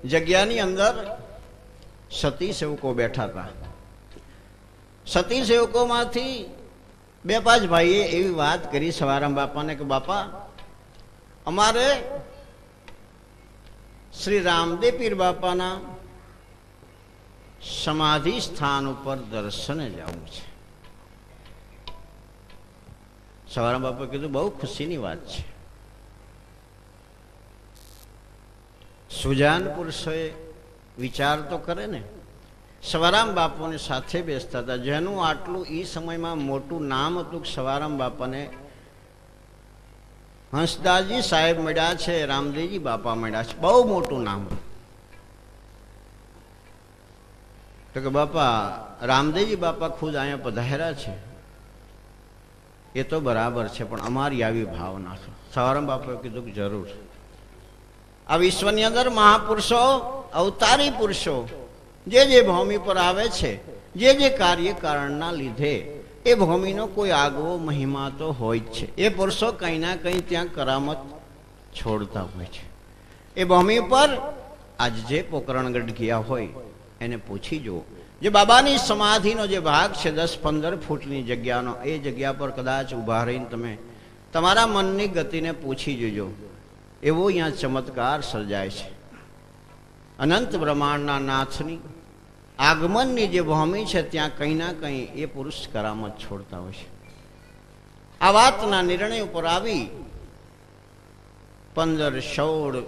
જગ્યાની અંદર સતી સેવકો બેઠા હતા. સતી સેવકોમાંથી 2-5 ભાઈએ એવી વાત કરી સવારામ બાપાને કે બાપા, અમારે શ્રી રામદેવ પીર બાપાના સમાધિ સ્થાન ઉપર દર્શને જવું છે. સવારામ બાપાએ કીધું બહુ ખુશીની વાત છે. સુજાન પુરુષોએ વિચાર તો કરે ને. સવારામ બાપુની સાથે બેસતા હતા, જેનું આટલું એ સમયમાં મોટું નામ હતું કે સવારામ બાપાને હંસદાસજી સાહેબ મળ્યા છે, રામદેવજી બાપા મળ્યા છે, બહુ મોટું નામ. તો કે બાપા રામદેવજી બાપા ખુદ અહીંયા પધાર્યા છે એ તો બરાબર છે, પણ અમારી આવી ભાવના છે. સવારામ બાપાએ કીધું કે જરૂર. આ વિશ્વની અંદર મહાપુરુષો, અવતારી પુરુષો જે ભૂમિ પર આવે છે, જે કાર્ય કારણના લીધે એ ભૂમિનો કોઈ આગવો મહિમા તો હોય જ છે. એ પુરુષો કંઈ ના કંઈ ત્યાં કરામત છોડતા હોય છે. એ ભૂમિ પર આજ જે પોકરણગઢ ગયા હોય એને પૂછી જુઓ. જે બાબાની સમાધિનો જે ભાગ છે 10-15 ફૂટની જગ્યાનો, એ જગ્યા પર કદાચ ઊભા રહીને તમે તમારા મનની ગતિને પૂછી જોજો. એવો અહીંયા ચમત્કાર સર્જાય છે. અનંત બ્રહ્માંડના નાથની આગમનની જે ભૂમિ છે ત્યાં કંઈ ના કંઈ એ પુરુષ કરામત છોડતા હોય છે. આ વાતના નિર્ણય ઉપર આવી 15-16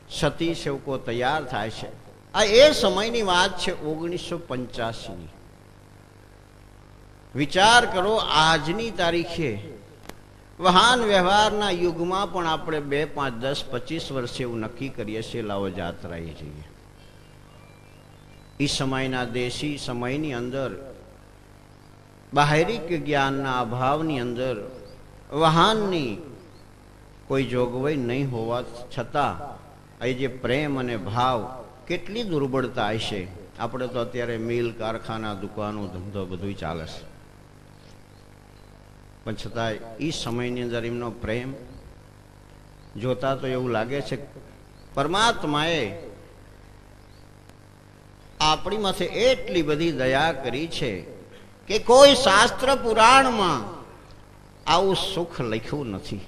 સતી સેવકો તૈયાર થાય છે. આ એ સમયની વાત છે 1985ની. વિચાર કરો, આજની તારીખે વાહન વ્યવહારના યુગમાં પણ આપણે 2, 5, 10, 25 વર્ષે એવું નક્કી કરીએ છીએ લાવો જાત્રાએ જઈએ. એ સમયના દેશી સમયની અંદર બાહેરિક જ્ઞાનના અભાવની અંદર વાહનની કોઈ જોગવાઈ નહીં હોવા છતાં એ જે પ્રેમ અને ભાવ કેટલી દુર્બળતા હશે. આપણે તો અત્યારે મિલ, કારખાના, દુકાનો, ધંધો બધું ચાલે છે, પણ છતાં એ સમયની અંદર એમનો પ્રેમ જોતા તો એવું લાગે છે પરમાત્માએ આપણી માથે એટલી બધી દયા કરી છે કે કોઈ શાસ્ત્ર પુરાણમાં આવું સુખ લખ્યું નથી.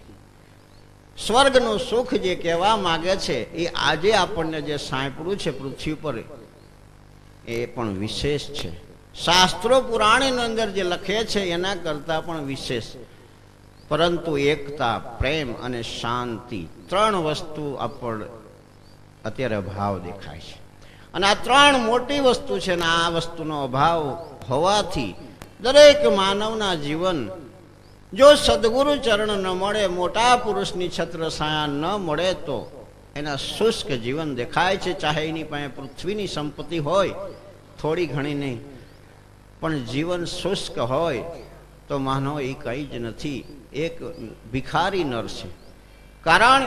સ્વર્ગનું સુખ જે કહેવા માંગે છે એ આજે આપણને જે સાંપડ્યું છે પૃથ્વી પર એ પણ વિશેષ છે. શાસ્ત્રો પુરાણની અંદર જે લખે છે એના કરતા પણ વિશેષ. પરંતુ એકતા, પ્રેમ અને શાંતિ, 3 વસ્તુ આપણને અત્યારે અભાવ દેખાય છે. અને આ 3 મોટી વસ્તુ છે ને આ વસ્તુનો અભાવ હોવાથી દરેક માનવના જીવન જો સદગુરુ ચરણ ન મળે, મોટા પુરુષની છત્ર છાયા ન મળે તો એના શુષ્ક જીવન દેખાય છે. ચાહે એની પાસે પૃથ્વીની સંપત્તિ હોય, થોડી ઘણી નહીં, પણ જીવન શુષ્ક હોય તો માનો એ કંઈ જ નથી, એક ભિખારી નર છે. કારણ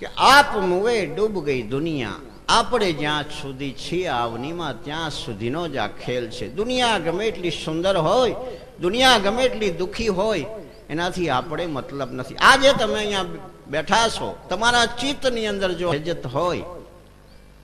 કે આપ મુએ ડૂબ ગઈ દુનિયા, આપણે જ્યાં સુધી છીએ આવનીમાં ત્યાં સુધીનો જ આ ખેલ છે. દુનિયા ગમે એટલી સુંદર હોય, દુનિયા ગમે એટલી દુઃખી હોય, એનાથી આપણે મતલબ નથી. આજે તમે અહીંયા બેઠા છો, તમારા ચિત્તની અંદર જો ઇજ્જત હોય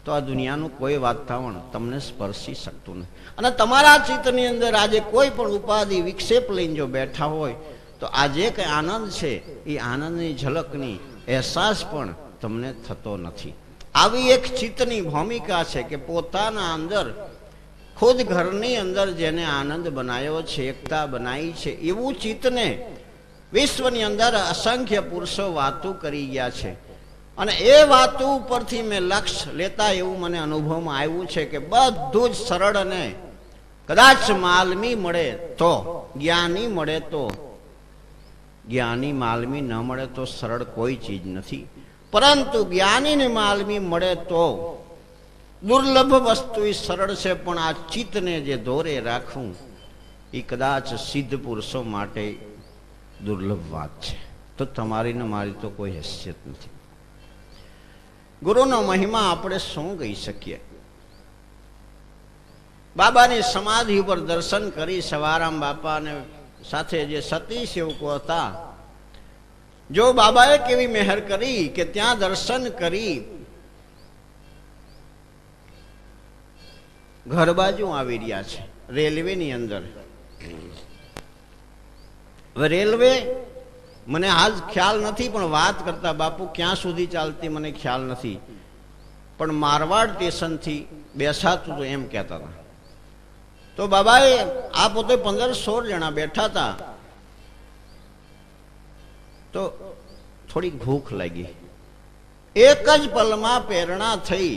તો આ દુનિયાનું કોઈ વાતાવરણ તમને સ્પર્શી શકતું નથી. અને તમારા ચિત્તની અંદર આજે કોઈ પણ ઉપાધિ વિક્ષેપ લઈને જો બેઠા હોય તો આજે કંઈ આનંદ છે એ આનંદની ઝલકની અહેસાસ પણ તમને થતો નથી. આવી એક ચિત્તની ભૂમિકા છે કે પોતાના અંદર ખુદ ઘરની અંદર જેને આનંદ બનાવ્યો છે, એકતા બનાવી છે, એવું ચિત્તને વિશ્વની અંદર અસંખ્ય પુરુષો વાતો કરી ગયા છે. અને એ વાતો ઉપરથી મેં લક્ષ્ય લેતા એવું મને અનુભવમાં આવ્યું છે કે બધું જ સરળ અને કદાચ માલમી મળે તો, જ્ઞાની મળે તો, જ્ઞાની માલમી ન મળે તો સરળ કોઈ ચીજ નથી. પરંતુ જ્ઞાનીને માલમી મળે તો દુર્લભ વસ્તુ એ સરળ છે, પણ આ ચિત્તને જે દોરે રાખવું એ કદાચ સિદ્ધ પુરુષો માટે દુર્લભ વાત છે. તો તમારી ને મારી તો કોઈ હેસિયત નથી. ગુરુનો મહિમા આપણે શું કહી શકીએ? બાબાની સમાધિ ઉપર દર્શન કરી સવારામ બાપાને સાથે જે સતી સેવકો હતા, જો બાબાએ કેવી મહેર કરી કે ત્યાં દર્શન કરી ઘર બાજુ આવી રહ્યા છે, રેલવેની અંદર. હવે રેલવે મને આજ ખ્યાલ નથી, પણ વાત કરતા બાપુ ક્યાં સુધી ચાલતી મને ખ્યાલ નથી, પણ મારવાડ સ્ટેશનથી બેસાતું તો એમ કહેતા હતા. તો બાબાએ આ પોતે 15-16 જણા બેઠા હતા. તો થોડીક ભૂખ લાગી. એક જ પલમાં પ્રેરણા થઈ.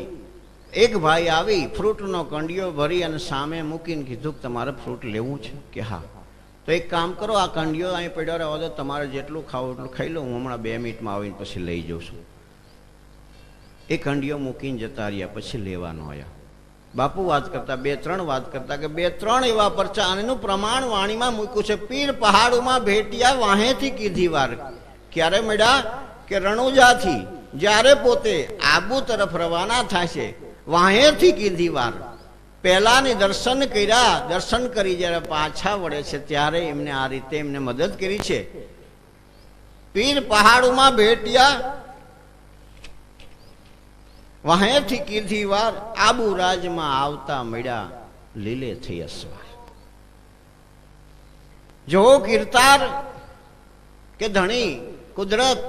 એક ભાઈ આવી ફ્રૂટનો કંડિયો ભરી અને સામે મૂકીને કીધું કે તમારે ફ્રૂટ લેવું છે કે હા? તો એક કામ કરો, આ કંડિયો અહીં પડ્યો રહેવા દો, તમારે જેટલું ખાવું એટલું ખાઈ લો, હું હમણાં 2 મિનિટમાં આવીને પછી લઈ જાઉં છું. એ કંડિયો મૂકીને જતા રહ્યા, પછી લેવાનો આવ્યા. બાપુ વાત કરતા 2-3 વાત કરતા કે 2-3 એવા પરચા, અને એનું પ્રમાણ વાણીમાં મૂક્યું છે. પીર પહાડોમાં ભેટિયા વાહેથી કીધી વાર. ક્યારે મળ્યા? કે રણુજાથી જ્યારે પોતે આબુ તરફ રવાના થાય છે, વાહેથી કીધી વાર. પહેલાની દર્શન કર્યા, દર્શન કરી જ્યારે પાછા વળે છે ત્યારે એમને આ રીતે એમને મદદ કરી છે. પીર પહાડોમાં ભેટિયા વાહેથી કીધી વાર, આબુ રાજમાં આવતા મળ્યા લીલે થઈ અસવાર. જો કીર્તાર કે ધણી કુદરત,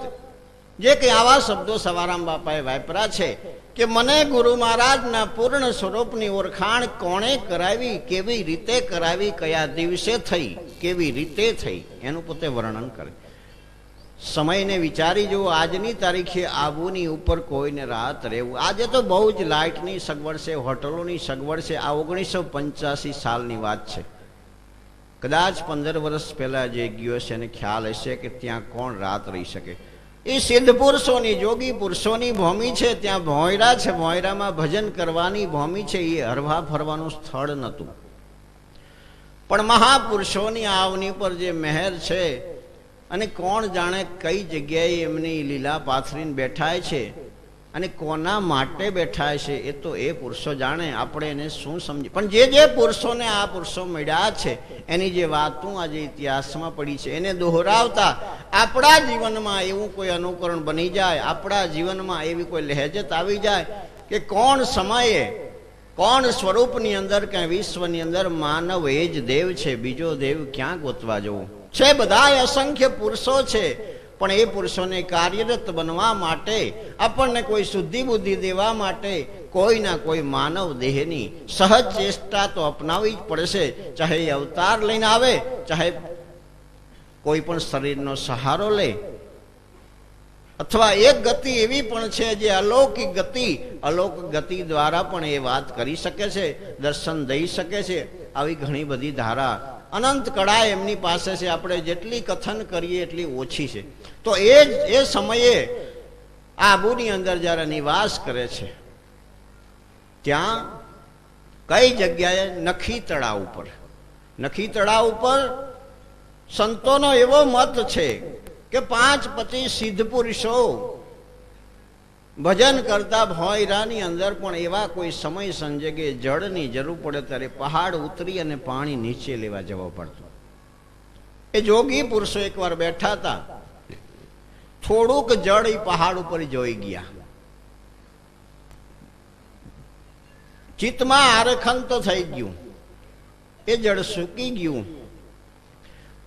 જે કે આવા શબ્દો સવારામ બાપાએ વાપરા છે કે મને ગુરુ મહારાજના પૂર્ણ સ્વરૂપની ઓળખાણ કોણે કરાવી, કેવી રીતે કરાવી, કયા દિવસે થઈ, કેવી રીતે થઈ, એનું પોતે વર્ણન કરે. સમયને વિચારી જુઓ. આજની તારીખે આબુની ઉપર કોઈને રાત રહેવું, આજે તો બહુ જ લાઇટની સગવડ છે, હોટલોની સગવડ છે. આ 1985 સાલની વાત છે. કદાચ 15 વર્ષ પહેલા જે ગયો છે એને ખ્યાલ હશે કે ત્યાં કોણ રાત રહી શકે. એ સિદ્ધ પુરુષોની, જોગી પુરુષોની ભૂમિ છે. ત્યાં ભોંયરા છે, ભોંયરામાં ભજન કરવાની ભૂમિ છે. એ હરવા ફરવાનું સ્થળ નહોતું. પણ મહાપુરુષોની આવની પર જે મહેર છે, અને કોણ જાણે કઈ જગ્યાએ એમની લીલા પાથરીને બેઠાય છે અને કોના માટે બેઠાય છે, એ તો એ પુરુષો જાણે. આપણે એને શું સમજી, પણ જે પુરુષોને આ પુરુષો મળ્યા છે એની જે વાતો આજે ઇતિહાસમાં પડી છે, એને દોહરાવતા આપણા જીવનમાં એવું કોઈ અનુકરણ બની જાય, આપણા જીવનમાં એવી કોઈ લહેજત આવી જાય કે કોણ સમયે, કોણ સ્વરૂપની અંદર, ક્યાં વિશ્વની અંદર માનવ એ જ દેવ છે, બીજો દેવ ક્યાં ગોતવા જવું છે. બધા અસંખ્ય પુરુષો છે, પણ એ પુરુષોને કાર્યરત બનવા માટે, આપણને કોઈ શુદ્ધિ બુદ્ધિ દેવા માટે કોઈના કોઈ માનવ દેહની સહજ ચેષ્ટા તો અપનાવવી જ પડશે. ચાહે એ અવતાર લઈને આવે, ચાહે કોઈ પણ શરીરનો સહારો લે, અથવા એક ગતિ એવી પણ છે જે અલૌકિક ગતિ, અલૌકિક ગતિ દ્વારા પણ એ વાત કરી શકે છે, દર્શન દઈ શકે છે. આવી ઘણી બધી ધારા, અનંત કળા એમની પાસે છે. આપણે જેટલી કથન કરીએ એટલી ઓછી છે. તો એ સમયે આબુની અંદર જ્યારે નિવાસ કરે છે, ત્યાં કઈ જગ્યાએ? નખી તળાવ ઉપર. નખી તળાવ ઉપર સંતોનો એવો મત છે કે 5-25 સિદ્ધ પુરુષો ભજન કરતા ભોંયરાની અંદર પણ એવા કોઈ સમય સંજોગે જળની જરૂર પડે ત્યારે પહાડ ઉતરી અને પાણી નીચે લેવા જવા પડતું. એ જોગી પુરુષો એકવાર બેઠા હતા, થોડુંક જળ એ પહાડ ઉપર જોઈ ગયા. ચિત્તમાં આરેખન તો થઈ ગયું, એ જળ સૂકી ગયું.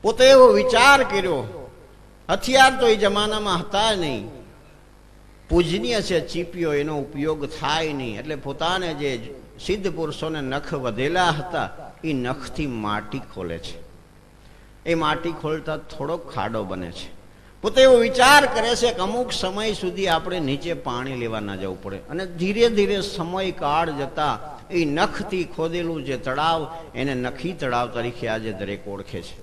પોતે એવો વિચાર કર્યો, હથિયાર તો એ જમાનામાં હતા નહીં, પૂજનીય છે ચીપિયો, એનો ઉપયોગ થાય નહીં. એટલે પોતાને જે સિદ્ધ પુરુષોને નખ વધેલા હતા એ નખથી માટી ખોલે છે. એ માટી ખોલતા થોડોક ખાડો બને છે. પોતે એવો વિચાર કરે છે કે અમુક સમય સુધી આપણે નીચે પાણી લેવા ના જવું પડે. અને ધીરે ધીરે સમય કાળ જતા એ નખથી ખોદેલું જે તળાવ, એને નખી તળાવ તરીકે આજે દરેક ઓળખે છે.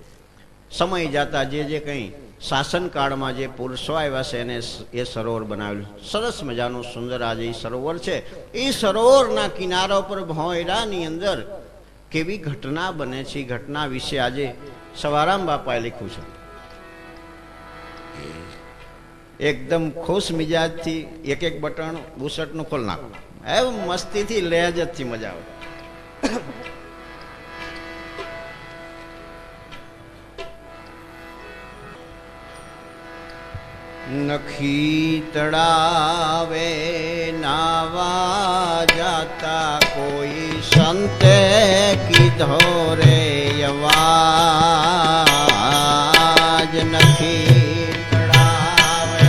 સમય જતા જે કંઈ શાસનકાળમાં જે પુરુષો આવ્યા છે એને એ સરોવર બનાવેલું, સરસ મજાનું સુંદર આજે એ સરોવર છે. એ સરોવરના કિનારા ઉપર ભોંયરાની અંદર કેવી ઘટના બને છે, એ ઘટના વિશે આજે સવારામ બાપાએ લખ્યું છે. એકદમ ખુશ મિજાજથી એક બટન બુસટનું ખોલ નાખો, એમ મસ્તીથી લહેજતથી મજા આવે. નખી તળાવે નાવા જાતા કોઈ સંતે કીધો રે અવાજ નથી તળાવે.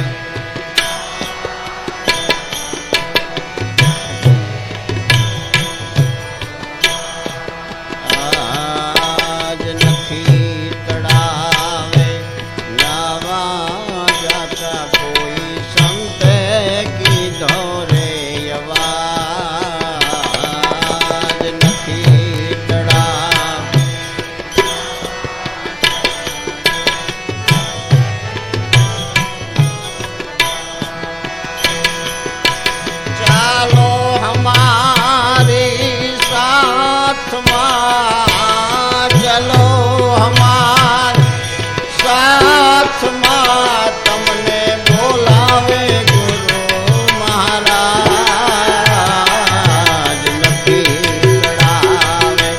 આજ નથી તળાવે નાવા જાતા કોઈ સંતે કીધો રે અવાજ નથી તળાવે. ચાલો હમારી સાથમાં, ચલો હમારી સાથમાં, તમને બોલાવે ગુરુ મહારાજ નથી તળાવે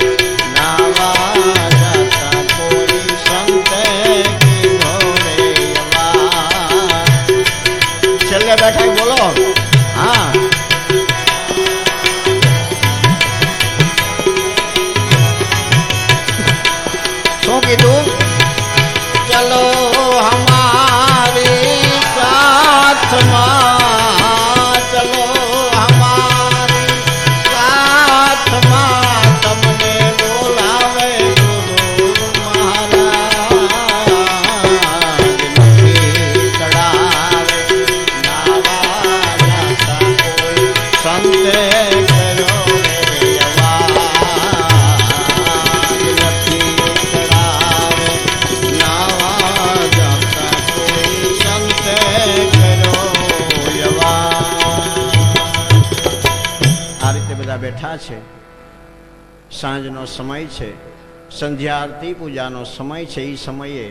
નાવા જાતા કોઈ સંતે કીધો રે અવાજ. છેલ્લે બેઠા બોલો. હા, શું કીધું? ચલો હમારી સાથમાં, ચલો હમારી સાથમાં, તમને બોલાવે ગુરુ મહારાજ નથી તળાવે નાવા જાતા કોઈ સંતે કર્યો રે અવાજ નથી તળાવે નાવા જાતા કોઈ સંતે કર્યો અવાજ. આ રીતે બધા બેઠા છે. સાંજનો સમય છે, સંધ્યા આરતી પૂજાનો સમય છે. એ સમયે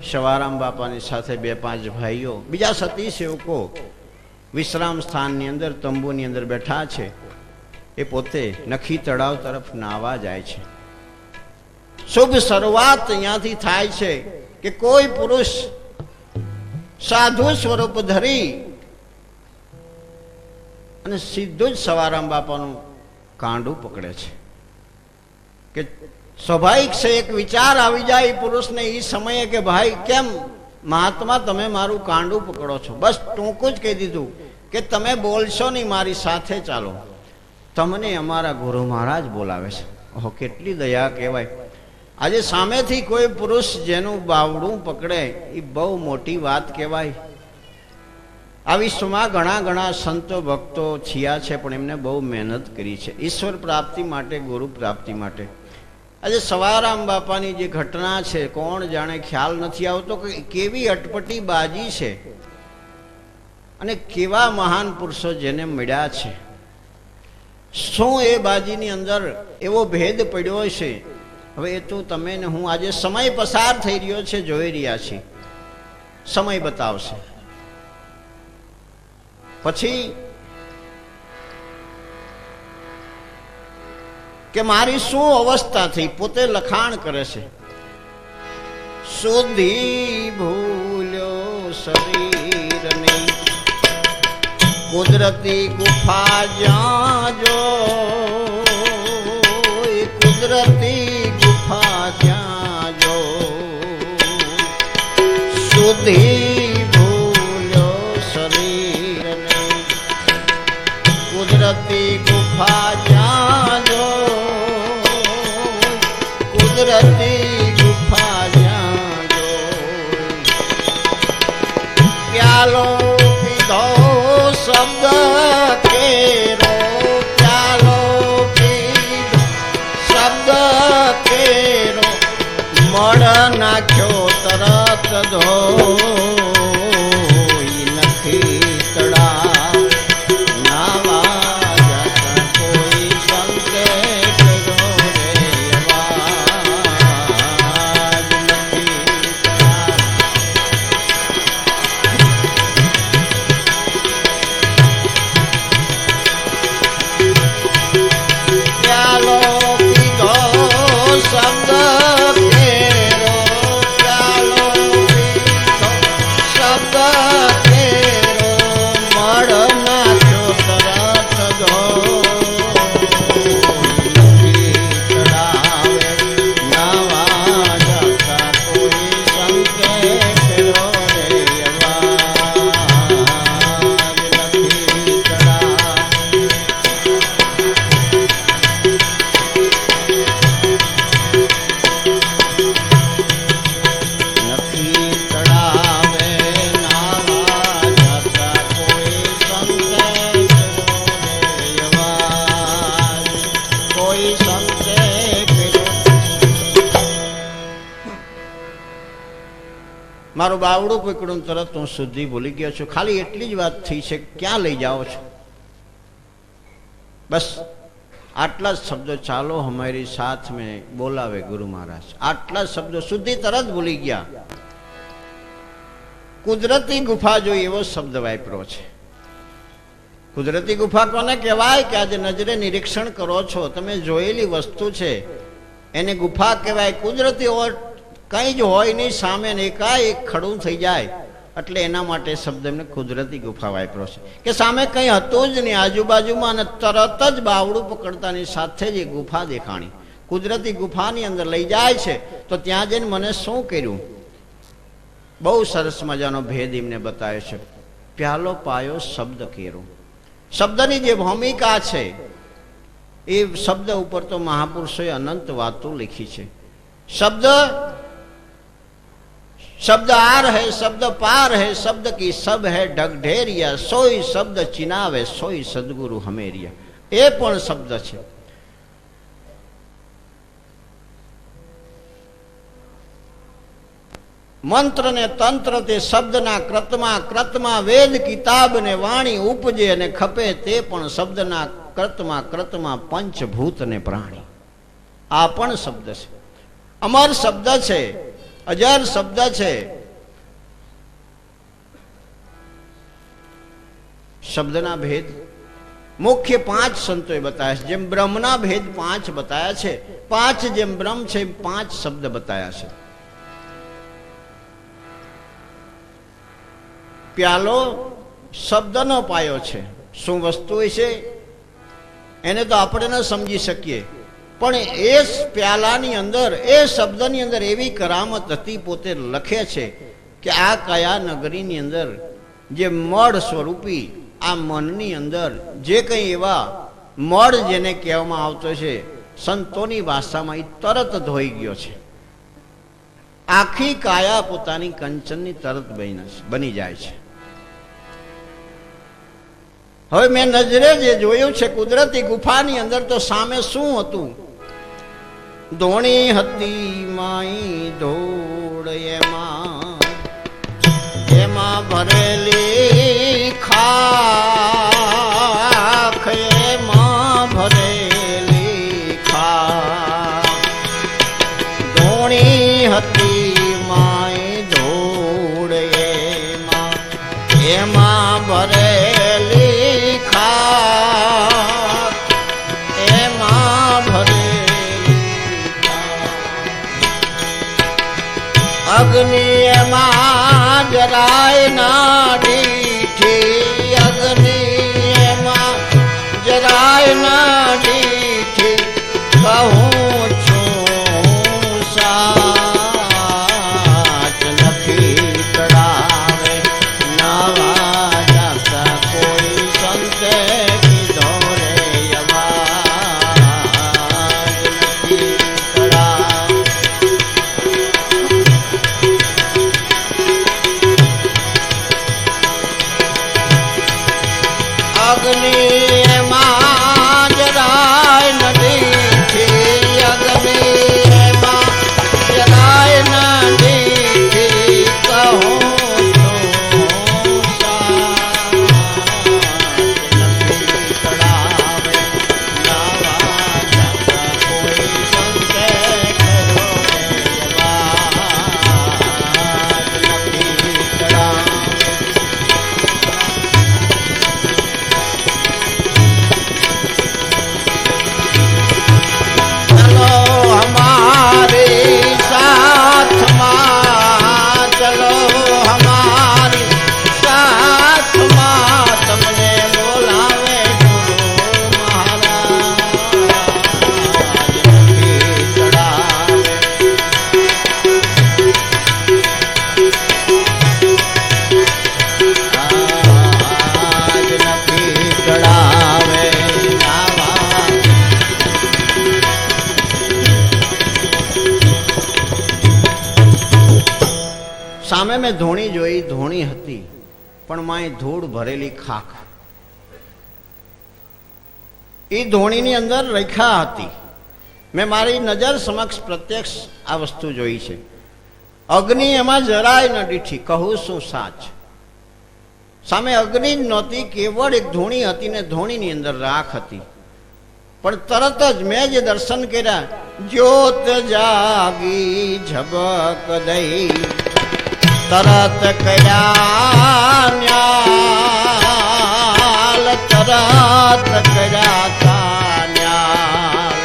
સવારામ બાપાની સાથે 2-5 ભાઈઓ, બીજા સતી સેવકો વિશ્રામ સ્થાનની અંદર તંબુની અંદર બેઠા છે. એ પોતે નખી તળાવ તરફ નાવા જાય છે. શુભ શરૂઆત અહીંયાથી થાય છે કે કોઈ પુરુષ સાધુ સ્વરૂપ ધરી અને સીધું જ સવારામ બાપાનું કાંડું પકડે છે. કે સ્વાભાવિક છે, એક વિચાર આવી જાય એ પુરુષને એ સમયે કે ભાઈ કેમ મહાત્મા તમે મારું કાંડું પકડો છો. બસ ટૂંકું જ કહી દીધું કે તમે બોલશો નહીં, મારી સાથે ચાલો. તમને અમારા ગુરુ મહારાજ બોલાવે છે. ઓહો, કેટલી દયા કહેવાય. આજે સામેથી કોઈ પુરુષ જેનું બાવડું પકડે એ બહુ મોટી વાત કહેવાય. આ વિશ્વમાં ઘણા સંતો ભક્તો થયા છે, પણ એમને બહુ મહેનત કરી છે ઈશ્વર પ્રાપ્તિ માટે, ગુરુ પ્રાપ્તિ માટે. આજે સવારામ બાપાની જે ઘટના છે, કોણ જાણે ખ્યાલ નથી આવતો કે કેવી અટપટી બાજી છે અને કેવા મહાન પુરુષો જેને મળ્યા છે. શું એ બાજીની અંદર એવો ભેદ પડ્યો છે, હવે એ તો તમે ને હું આજે સમય પસાર થઈ રહ્યો છે, જોઈ રહ્યા છીએ, સમય બતાવશે. પછી કે મારી શું અવસ્થા થઈ, પોતે લખાણ કરે છે. સુધી ભૂલ્યો શરીરને કુદરતી ગુફા જ્યાં જો, કુદરતી ગુફા જ્યાં જો, સુધી ભૂલ્યો શરીરને કુદરતી ગુફા જ્યાં જો, કુદરતી ગુફા જ્યાં જો. પ્યાલો પીધો શબ્દ કેરો, પ્યાલો પીધો શબ્દ કેરો, મળ નાખ્યો તરત ધોઈ નથી તળાવ નાવા જાતા કોઈ સંતે કર્યો રે અવાજ નથી તળાવ. પ્યાલો પીધો શબ્દ કેરો, પ્યાલો પીધો મારું બાવડું પકડું તરત હું શુદ્ધિ ભૂલી ગયો છું. ખાલી એટલી જ વાત થઈ છે, ક્યાં લઈ જાઓ છો? બસ આટલા જ શબ્દો, ચાલો હમારી સાથ મેં બોલાવે ગુરુ મહારાજ, આટલા શબ્દો શુદ્ધિ તરત ભૂલી ગયા. કુદરતી ગુફા જોઈ એવો શબ્દ વાપર્યો છે. કુદરતી ગુફા કોને કહેવાય? કે આજે નજરે નિરીક્ષણ કરો છો, તમે જોયેલી વસ્તુ છે એને ગુફા કહેવાય. કુદરતી હોય કંઈ જ હોય નહીં, સામે ને એકાએક ખડું થઈ જાય, એટલે એના માટે શબ્દ એમને કુદરતી ગુફા વાપર્યો છે. કે સામે કંઈ હતું જ નહીં આજુબાજુમાં, અને તરત જ બાવડું પકડતાની સાથે જ એ ગુફા દેખાણી. કુદરતી ગુફાની અંદર લઈ જાય છે. તો ત્યાં જઈને મને શું કર્યું? બહુ સરસ મજાનો ભેદ એમને બતાવ્યો છે. પ્યાલો પાયો શબ્દ કેરો. શબ્દની જે ભૂમિકા છે એ શબ્દ ઉપર તો મહાપુરુષોએ અનંત વાતો લખી છે. શબ્દ शब्द आर है, शब्द पार है, शब्द की सब है ढगढेरिया, सोई शब्द चिनावे सोई सदगुरु हमेरिया. એ પણ શબ્દ છે. મંત્ર ને તંત્ર તે શબ્દના કૃતમાં, કૃતમાં વેદ કિતાબ ને વાણી ઉપજે અને ખપે તે પણ શબ્દના કૃતમાં, કૃતમાં પંચભૂત ને પ્રાણી. આ પણ શબ્દ છે. અમર શબ્દ છે, અજર શબ્દ છે. શબ્દના ભેદ મુખ્ય 5 સંતોએ બતાવ્યા છે. જેમ બ્રહ્મના ભેદ 5 બતાયા છે, 5 જેમ બ્રહ્મ છે 5 શબ્દ બતાયા છે. પ્યાલો શબ્દનો પાયો છે. શું વસ્તુ છે એને તો આપણે ન સમજી શકીએ, પણ એ પ્યાલાની અંદર, એ શબ્દની અંદર એવી કરામત હતી. પોતે લખે છે કે આ કયા નગરીની અંદર જે મળ સ્વરૂપી આ મનની અંદર જે કંઈ એવા મળ જેને કહેવામાં આવતો છે સંતોની ભાષામાં, એ તરત ધોઈ ગયો છે. આખી કાયા પોતાની કંચનની તરત બની જાય છે. હવે મેં નજરે જે જોયું છે કુદરતી ગુફાની અંદર, તો સામે શું હતું? ધોણી હતી માઈ ધોળ, એમાં ભરેલી ખાખ, એમાં ભરેલી ખાખ. ધોણી હતી માઈ ધોળ, એમાં ભરેલી ખાખ, એમાં ભરેલી અગ્નિ એમાં જરાય ના ડીઠી, અગ્નિ એમાં જરાય ના ડીઠી. કહું છું સાચ નથી તળાવે, નવા જાતા કોઈ સંતે કીધો રે અવાજ નથી તળાવે. અગ્નિ એમાં જરાય નદી છે, અગ્નિ એમાં જરાય નદી છે. કહું છું સાચ નથી તળાવે, નવા જાતા કોઈ સંતે કરો રે અવાજ નથી તળાવે. સામે મેં ધોણી જોઈ, ધોણી હતી પણ માય ધૂળ ભરેલી ખાખ. એ ધોણીની અંદર રેખા હતી. મેં મારી નજર સમક્ષ પ્રત્યક્ષ આ વસ્તુ જોઈ છે. અગ્નિ એમાં જરાય ન દીઠી, કહું શું સાચ. સામે અગ્નિ જ નહોતી, કેવળ એક ધૂણી હતી ને ધૂણીની અંદર રાખ હતી. પણ તરત જ મેં જે દર્શન કર્યા, જ્યોત જાગી ઝબક દઈ, તરત કર્યા ન્યાલ, તરત કર્યા ન્યાલ.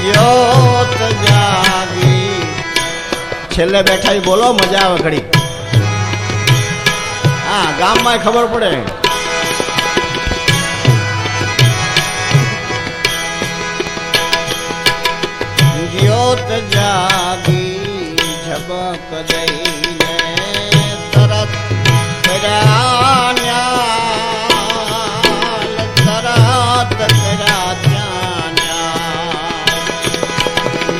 જ્યોત જાગી. છેલ્લે બેઠા બોલો, મજા આવે ઘડી. હા, ગામમાં ખબર પડે. જ્યોત જાગી ઝબક દઈને, તરત કર્યા ન્યાલ, તરત કર્યા ત્યાં ન્યાલ.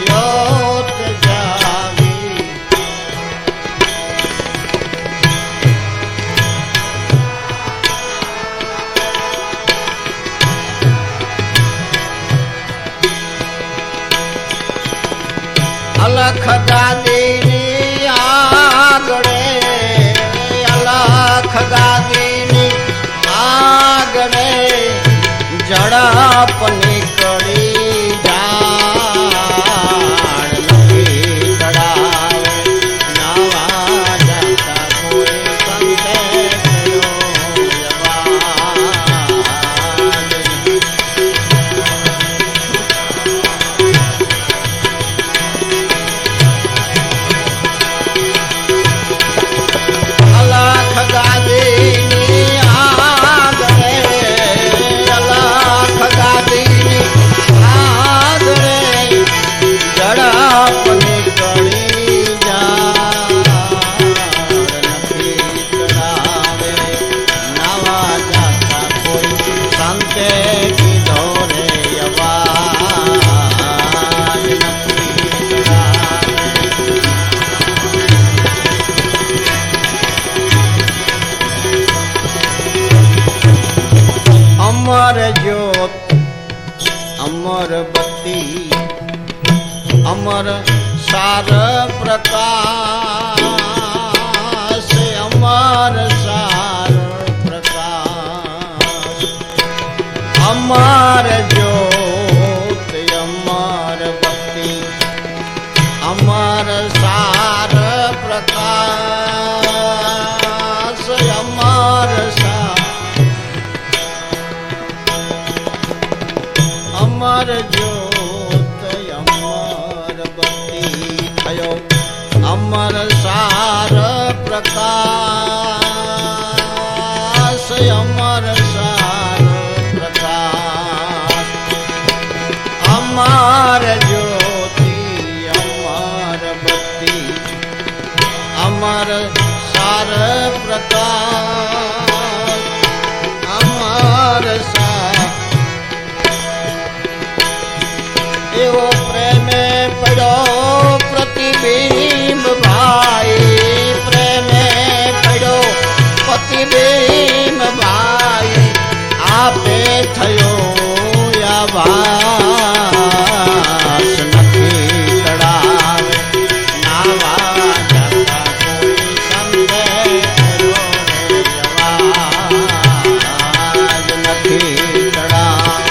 જ્યોત જાગી. અલખ ગાદીની આગળે, અલખ ગાદીની આગળે ઝડપ નીકળી જાણ, નથી ચડાવે નવા જતા કોઈ સંતે અમર જ્યોત, અમર બત્તી, અમર સાર પ્રકાશ, અમર સાર પ્રકાશ. અમર જ્યોત, અમર બત્તી, અમર સાર પ્રકાશ, અમર સાર. અમર જ્યોત, અમર બત્તી થયો, અમર સાર પ્રકાશ, અમર સાર પ્રકાશ. અમર જ્યોતિ, અમર બત્તી, અમર સાર પ્રકાશ, અમર સાર. એવો પ્રેમે પડ્યો પ્રતિબિંબ ભાઈ, પ્રેમે પડ્યો પ્રતિબિંબ ભાઈ, આપે થયો આભાસ, નથી ચડાવે નાવા જતા કોઈ સંતે જવાજ, નથી ચડાવે.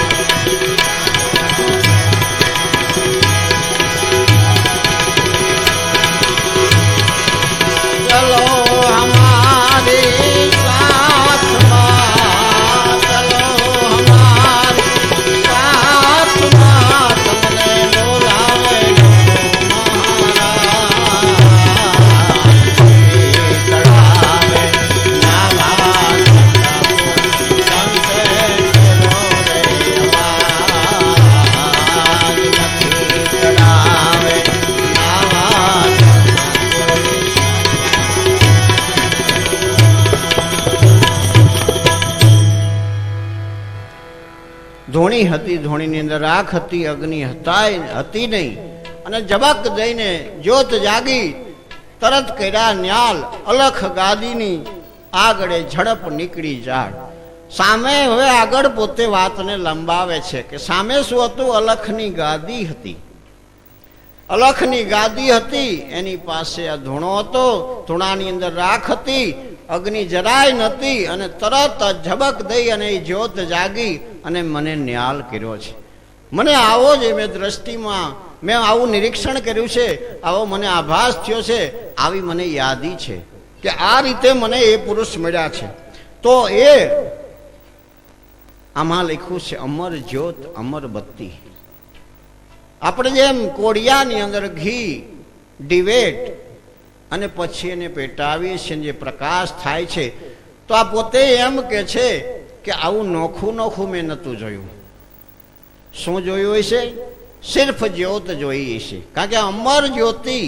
ધોણી હતી, ધોણીની અંદર રાખ હતી, અગ્નિ હતી નહીં. અને જબક દઈને જ્યોત જાગી, તરત કર્યા ન્યાલ, અલખ ગાદીની આગળ ઝડપ નીકળી જાડ. સામે હવે આગળ પોતે વાતને લંબાવે છે કે સામે શું હતું? અલખની ગાદી હતી. અલખની ગાદી હતી, એની પાસે આ ધૂણો હતો, ધૂણાની અંદર રાખ હતી, અગ્નિ જરાય નહોતી, અને તરત ઝબક દઈ અને એ જ્યોત જાગી અને મને ન્યાલ કર્યો છે. મને આવો જ મેં દ્રષ્ટિમાં મેં આવું નિરીક્ષણ કર્યું છે, આવો મને આભાસ થયો છે, આવી મને યાદી છે કે આ રીતે મને એ પુરુષ મળ્યા છે. તો એ આમાં લખ્યું છે અમર જ્યોત અમર બત્તી. આપણે જેમ કોડિયાની અંદર ઘી ડિવેટ અને પછી એને પેટાવીએ છીએ, જે પ્રકાશ થાય છે, તો આ પોતે એમ કે છે કે આવું નોખું નોખું મેં નહોતું જોયું. શું જોયું હશે? સિર્ફ જ્યોત જોઈ હશે. કારણ કે અમર જ્યોતિ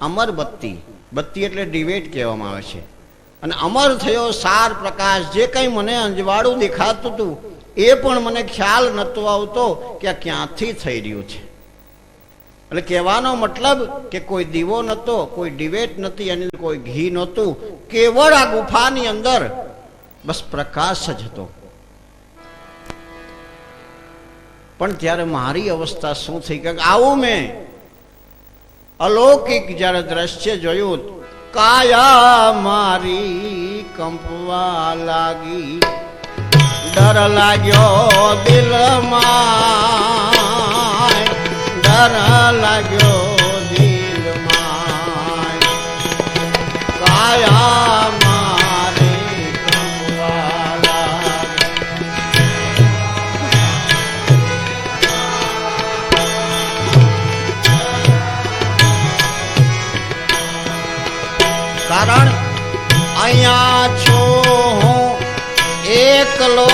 અમર બત્તી, બત્તી એટલે ડિવેટ કહેવામાં આવે છે. અને અમર થયો સાર પ્રકાશ. જે કંઈ મને અંજવાળું દેખાતું હતું એ પણ મને ખ્યાલ નહોતો આવતો કે આ ક્યાંથી થઈ રહ્યું છે. એટલે કહેવાનો મતલબ કે કોઈ દીવો નહોતો, કોઈ ડિવેટ નથી, એની અંદર કોઈ ઘી નહોતું, કેવળ આ ગુફાની અંદર બસ પ્રકાશ જ હતો. પણ ત્યારે મારી અવસ્થા શું થઈ કે આવું મેં અલૌકિક જ્યારે દ્રશ્ય જોયું, કાયા મારી કંપવા લાગી, ડર લાગ્યો દિલમાં, ડર લાગ્યો દિલમાં, કાયા મારી કંપવા લાગી. કારણ અહીંયા છું હું એકલો,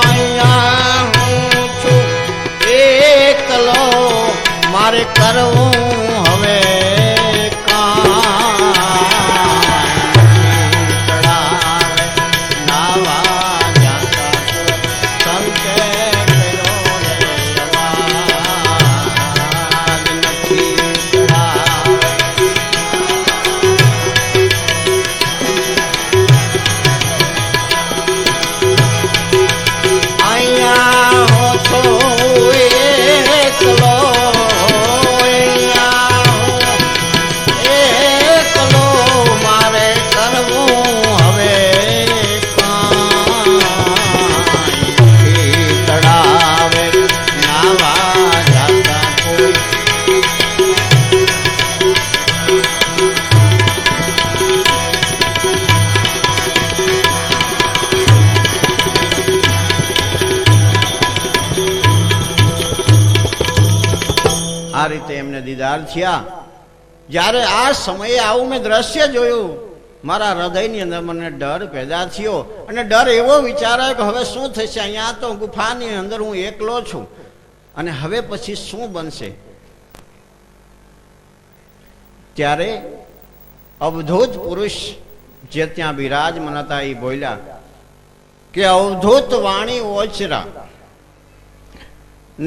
અહીંયા હું છું એકલો, મારે કરવું હવે આ રીતે એમને દીદાર થયા. જ્યારે આ સમયે આવું મેં દ્રશ્ય જોયું, મારા હૃદયની અંદર મને ડર પેદા થયો. અને ડર એવો વિચારાયો કે હવે શું થશે? અહીંયા તો ગુફાની અંદર હું એકલો છું, અને હવે પછી શું બનશે? ત્યારે અવધૂત પુરુષ જે ત્યાં બિરાજમાન હતા એ બોલ્યા કે અવધૂત વાણી ઓચરા,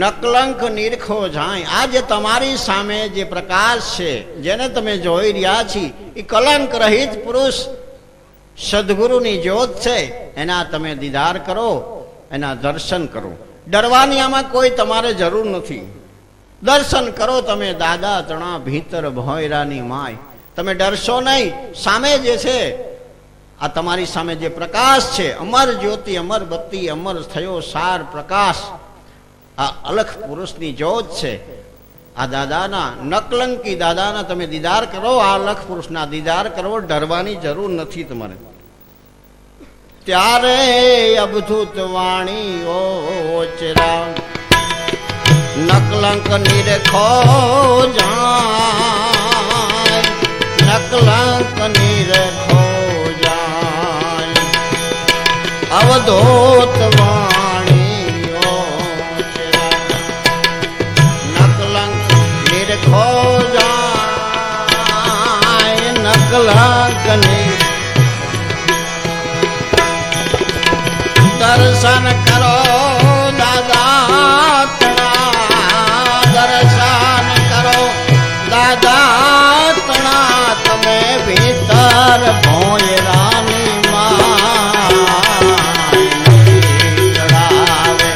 નકલંક નિરખો જાય. આ જે તમારી સામે જે પ્રકાશ છે, જેને તમે જોઈ રહ્યા છી, એ કલંક રહિત પુરુષ સદગુરુની જ્યોત છે. એના તમે દીદાર કરો, એના દર્શન કરો. ડરવાની આમાં કોઈ તમારે જરૂર નથી. દર્શન કરો તમે દાદા તણા ભીતર ભોયરાની માય. તમે ડરશો નહીં. સામે જે છે આ તમારી સામે જે પ્રકાશ છે, અમર જ્યોતિ અમર બત્તી, અમર થયો સાર પ્રકાશ, આ અલખ પુરુષની જ્યોત છે. આ દાદાના નકલંકી દાદાના તમે દીદાર કરો, આ અલખ પુરુષના દીદાર કરો. ડરવાની જરૂર નથી તમારે. ત્યારે અવધૂત વાણી ઓચરા, નકલંક નિરખો જાય, નકલંક નિરખો જાય. અવધૂત વાણી ઓચરા, નકલંક નિરખો જાય, નકલંક નિરખો. દર્શન કરો દાદા તણા, દર્શન કરો દાદા તણા, તમે ભીતર ભોયરાની માં ચડાવે.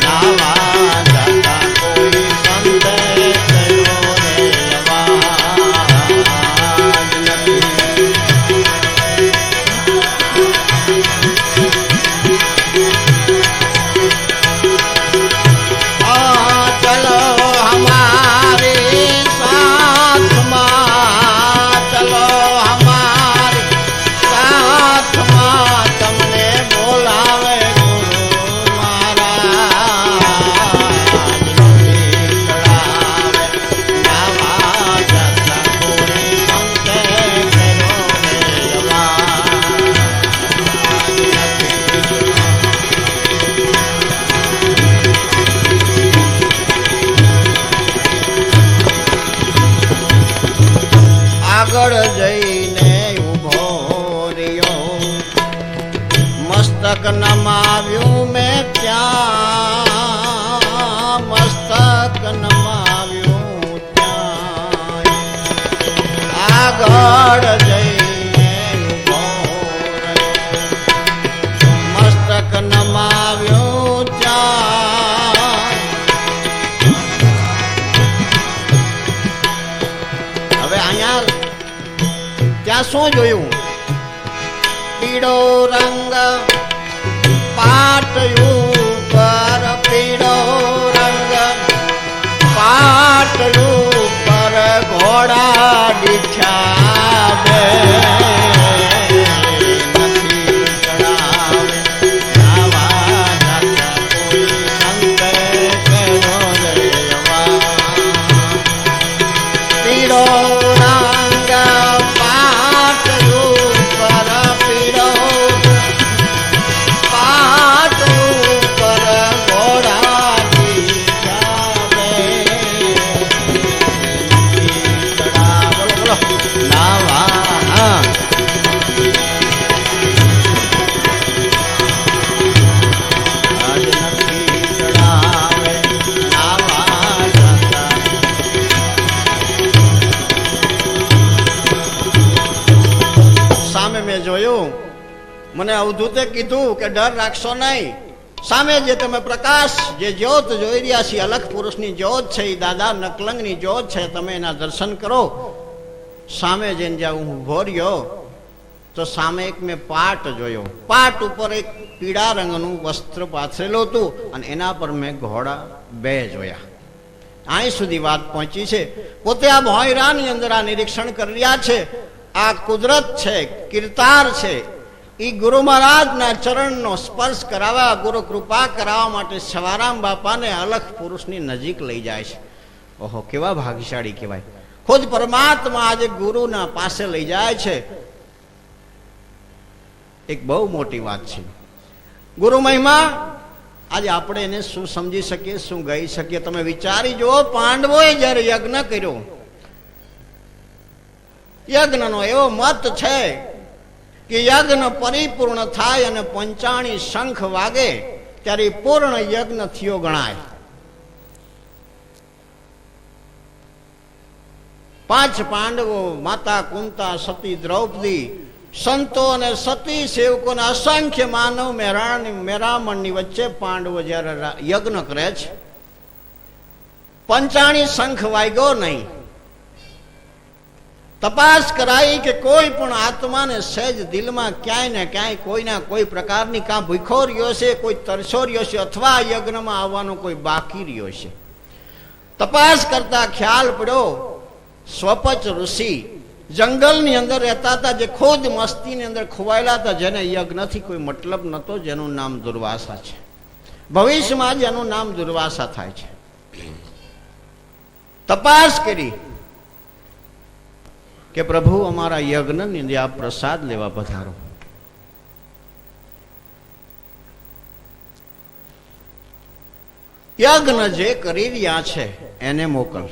નાવા જતા કોઈ સંદેહ થયો મસ્તક નમાવ્યું મેં ત્યાં, મસ્તક નમાવ્યું ત્યાં, આગળ જઈને ઉભો રહ્યો. મસ્તક નમાવ્યું ત્યાં. હવે અહીંયા ત્યાં શું જોયું? પીળો રંગ પાટ ઉપર, પીળો રંગ પાટ ઉપર, ઘોડા દીઠા બે નથી ચડાવે. આવા જાતા કોઈ સંતે કેનો રેવા. પીળો રંગ પાટ ઉપર, પીળો પાટ ઉપર, ઘોડા દીઠા બે નથી ચડાવે. બોલો બોલો નાવા. આજ નથી ચડાવે નાવા જાતા. સામે મેં જોયું, મને અવધૂતે કીધું કે ડર રાખશો નહીં. સામે જે તમે પ્રકાશ, જે જ્યોત જોઈ રહ્યા છીએ, અલખ પુરુષની જ્યોત છે, એ દાદા નકલંગની જ્યોત છે. તમે એના દર્શન કરો. સામે જઈને જ્યાં હું ઉભો રહ્યો તો સામે એક મેં પાટ જોયો. પાટ ઉપર એક પીળા રંગનું વસ્ત્ર પાથરેલું હતું અને એના પર મેં ઘોડા બે જોયા. અહીં સુધી વાત પહોંચી છે. પોતે આ ભોંયરાની અંદર આ નિરીક્ષણ કરી રહ્યા છે. આ કુદરત છે, કીર્તાર છે. એ ગુરુ મહારાજના ચરણનો સ્પર્શ કરાવવા, ગુરુ કૃપા કરાવવા માટે સવારામ બાપાને અલખ પુરુષની નજીક લઈ જાય છે. ઓહો, કેવા ભાગ્યશાળી કહેવાય. ખુદ પરમાત્મા આજે ગુરુના પાસે લઈ જાય છે. એક બહુ મોટી વાત છે. ગુરુ મહિમા આજે આપણે એને શું સમજી શકીએ, શું ગઈ શકીએ? તમે વિચારી જુઓ, પાંડવોએ જ્યારે યજ્ઞ કર્યો, યજ્ઞનો એવો મત છે કે યજ્ઞ પરિપૂર્ણ થાય અને 55 શંખ વાગે ત્યારે પૂર્ણ યજ્ઞ થયો ગણાય. 5 પાંડવો, માતા કુંતા, સતી દ્રૌપદી, સંતો અને સતી સેવકોના અસંખ્ય માનવ મેરામણની વચ્ચે પાંડવો જ્યારે યજ્ઞ કરે છે, 55 શંખ વાગ્યો નહીં. તપાસ કરાઈ કે કોઈ પણ આત્માને સહેજ દિલમાં ક્યાંય ને ક્યાંય કોઈના કોઈ પ્રકારની કાં ભૂખો રહ્યો છે, કોઈ તરસો રહ્યો છે, અથવા યજ્ઞમાં આવવાનો કોઈ બાકી રહ્યો છે. તપાસ કરતા ખ્યાલ પડ્યો, સ્વપચ ઋષિ જંગલની અંદર રહેતા હતા, જે ખુદ મસ્તીની અંદર ખોવાયેલા હતા, જેને યજ્ઞથી કોઈ મતલબ નહોતો, જેનું નામ દુર્વાસા છે. ભવિષ્યમાં જેનું નામ દુર્વાસા થાય છે. તપાસ કરી કે પ્રભુ અમારા યજ્ઞની અંદર આપ પ્રસાદ લેવા પધારો. યજ્ઞ જે કરી રહ્યા છે એને મોકલ.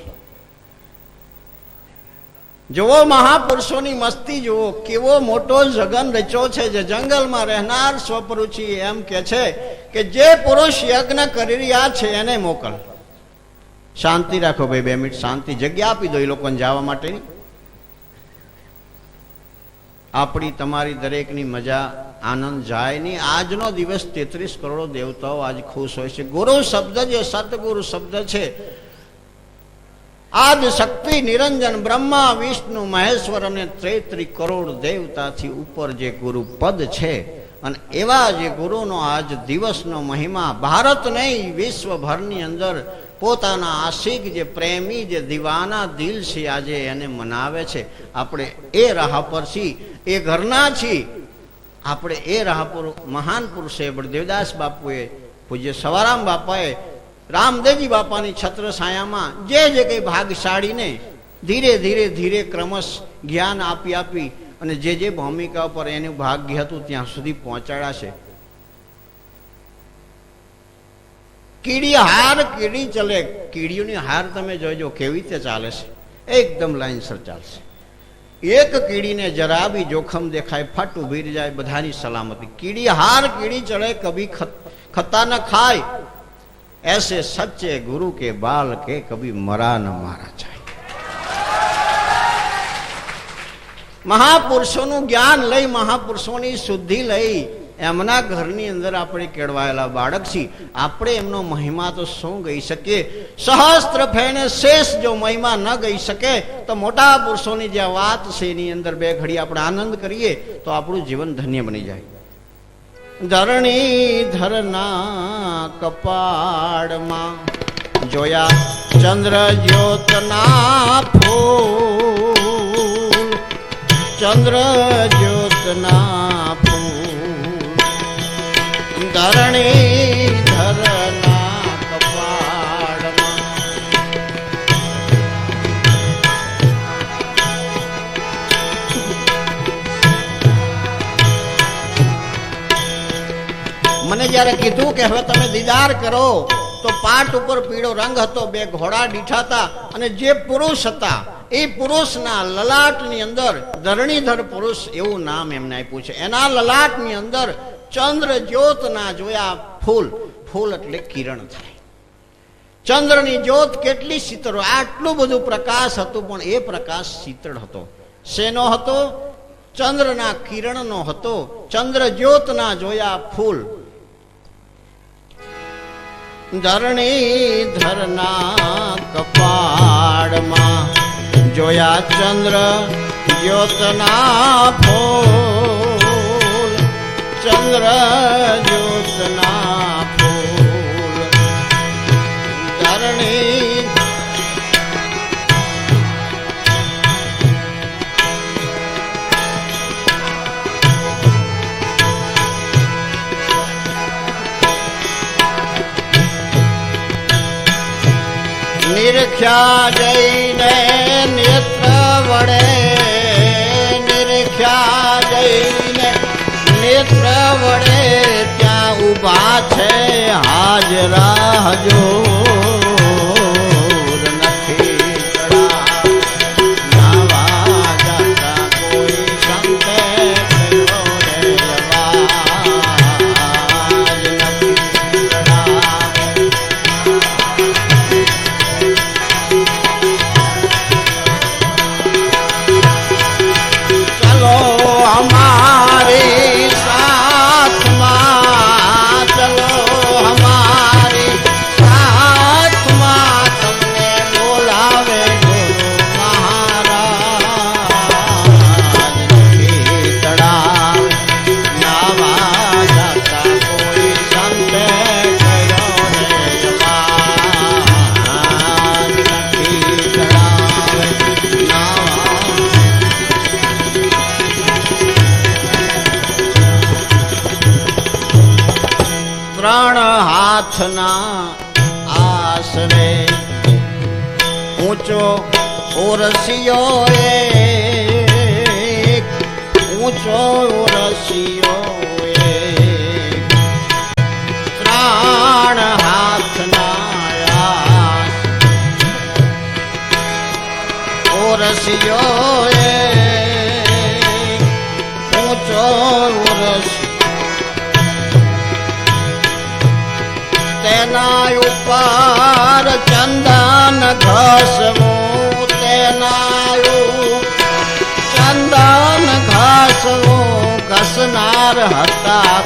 જુઓ મહાપુરુષોની મસ્તી જુઓ, કેવો મોટો જગન રચ્યો છે. જે જંગલમાં રહેનાર સ્વપરુચિ એમ કે છે કે જે પુરુષ યજ્ઞ કરી રહ્યા છે એને મોકલ. શાંતિ રાખો ભાઈ, 2 મિનિટ શાંતિ, જગ્યા આપી દો એ લોકોને જવા માટેની. આપણી તમારી દરેકની મજા આનંદ જાય નહીં. આજનો દિવસ 33 કરોડ દેવતાઓ આજ ખુશ હોય છે. ગુરુ શબ્દ જે સતગુરુ શબ્દ છે, આદ શક્તિ નિરંજન બ્રહ્મા વિષ્ણુ મહેશ્વર અને 33 કરોડ દેવતાથી ઉપર જે ગુરુ પદ છે, અને એવા જે ગુરુનો આજ દિવસનો મહિમા ભારત નહીં વિશ્વભરની અંદર પોતાના આશિક, જે પ્રેમી, જે દીવાના દિલ છે, આજે એને મનાવે છે. આપણે એ રાહ પર છીએ, એ ઘરના છીએ. આપણે એ રાહ પર મહાન પુરુષે બળદેવદાસ બાપુએ, પૂજ્ય સવારામ બાપાએ, રામદેવજી બાપાની છત્ર છાયામાં જે કંઈ ભાગશાળીને ધીરે ધીરે ધીરે ક્રમશ જ્ઞાન આપી આપી અને જે ભૂમિકા પર એનું ભાગ્ય હતું ત્યાં સુધી પહોંચાડ્યા છે. કીડી હાર કીડી ચલે. કીડીઓની હાર તમે જોજો કેવી રીતે ચાલે છે, એકદમ લાઈનસર ચાલશે. એક કીડીને જરા બી જોખમ દેખાય ફટ ઉભી જાય, બધાની સલામતી। કીડી हार कीड़ी चढ़े कभी खता न खाए, ऐसे सच्चे गुरु के बाल के कभी मरा न मारा जाए। महापुरुषोનું જ્ઞાન લઈ, મહાપુરુષોની શુદ્ધિ લઈ, એમના ઘરની અંદર આપણે કેળવાયેલા બાળક છીએ, આપણે એમનો મહિમા તો શું ગઈ શકીએ? સહસ્ત્ર ફેણે શેષ જો મહિમા ન ગઈ શકે તો મોટા પુરુષોની જે વાત છે એની અંદર બે ઘડી આપણે આનંદ કરીએ તો આપણું જીવન ધન્ય બની જાય। ધરણીધરના કપાળમાં જોયા ચંદ્ર જ્યોતના ફૂલ, ચંદ્ર જ્યોતના ફૂલ, ધરણીધરના કપાળમાં। મને જયારે કીધું કે હવે તમે દીદાર કરો તો પાટ ઉપર પીળો રંગ હતો, બે ઘોડા દીઠા હતા અને જે પુરુષ હતા એ પુરુષના લલાટની અંદર ધરણીધર પુરુષ એવું નામ એમને આપ્યું છે। એના લલાટની અંદર ચંદ્ર જ્યોતના જોયા ફૂલ, ફૂલ એટલે કિરણ થાય। ચંદ્રની જ્યોત કેટલી શીતળ, આટલું બધું પ્રકાશ હતું પણ એ પ્રકાશ શીતળ હતો। શેનો હતો? ચંદ્રના કિરણનો હતો। ચંદ્ર જ્યોતના જોયા ફૂલ, ધરણીધરના કપાળમાં જોયા ચંદ્ર જ્યોતના ફૂલ, ચંદ્ર જ્યોતના ફૂલ, ધરણી નિરખ્યા જઈને નેત્ર વડે, નિરખ્યા જઈને નેત્ર વડે ત્યાં ઊભા છે હાજરા હજૂર, નથી નાવા જતા કોઈ સંતે કર્યો રે લવાજ, નથી हमारे साथ माँ, चलो हमारे साथ माँ, तुमने बोलावे गुरु महाराज, नहीं तड़ावे नावा जाता कोई संते करो रे जवान, नहीं तड़ावे नावा। ત્રણ હાથના આશરે ઊંચો ઓરસિયો એક, ઊંચો ઓરસિયો એક, ત્રણ હાથના ઓરસિયો એક, ઊંચો ઓરસિયો, તેના ઉપર ચંદન ઘસવું, તેના ચંદન ઘસવું, ઘસનાર હતા